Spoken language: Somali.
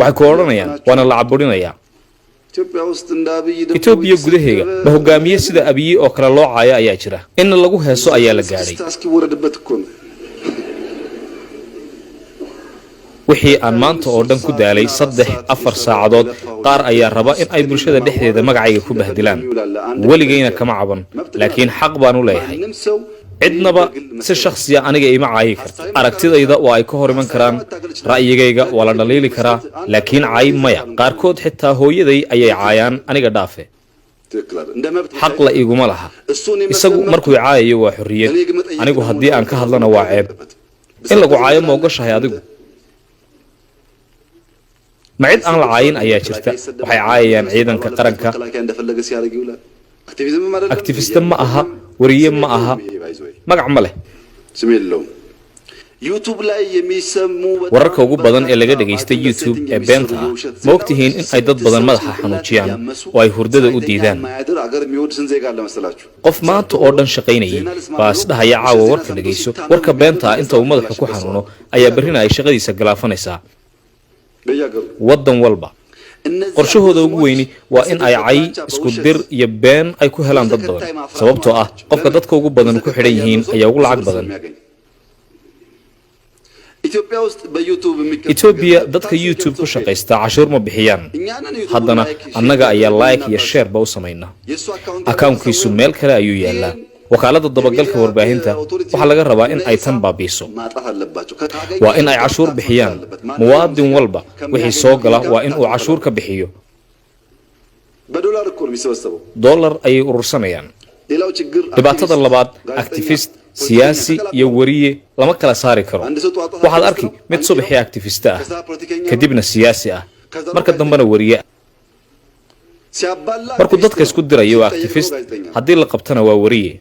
waxay ku odhanayaan waana la caburinayaa Itoobiya gudaheega ma hogaamiye sida Abiy oo kala loo caaya ayaa jira in lagu heeso ayaa la gaaray wixii aan maanta oo dhan ku daalay 3-4 saacadood qaar ayaa raba in ay bulshada dhexdeeda magacayga ku bahdilaan waligayna kama caban laakiin xaq baan u leeyahay cidnaba si shakhsiya aniga ima caayi karto aragtidayda oo ay ka hor iman karaan ra'yigayga waa la dhaliili karaa laakiin caay maya qaarkood xitaa hooyaday ayay caayaan aniga dhaafe xaq la iguma laha isagu markuu caayayo waa xorriyad anigu haddii aan ka hadlana waa ceeb in lagu caayo ma ogashahay adigu ma cid aan la caayin ayaa jirta waxay caayayaan ciidanka qaranka activist ma aha wariye ma aha magac ma leh wararka ugu badan ee laga dhageystay YouTube ee beenta ah ma ogtihiin in ay dad badan madaxa xanuujiyaan oo ay hurdada u diidaan qof maanta oo dhan shaqaynayay baas dhahaya caawa warka dhageyso warka beenta ah inta uu madaxa ku xanuuno ayaa berrina ay shaqadiisa galaafanaysaa wadan walba qorshahooda ugu weyni waa in ay cay isku dir iyo been ay ku helaan dad badan sababtoo ah qofka dadka ugu badan ku xidhan yihiin ayaa ugu lacag badan Ethiopia dadka YouTube ku shaqeysta cashuur ma bixiyaan haddana annaga ayaa like iyo share ba u sameynaa accountkiisu meel kale ayuu yaalaa wakaalada dabagalka warbaahinta waxa laga rabaa in ay tan baabiiso waa in ay cashuur bixiyaan muwaadin walba wixii soo gala waa in uu cashuur ka bixiyo dollar ayay urursanayaan dhibaatada labaad activist siyaasi iyo wariye lama kala saari karo waxaad arki mid subaxii activist ah kadibna siyaasi ah marka dambena wariye markuu dadka isku dirayo activist haddii la qabtana waa wariye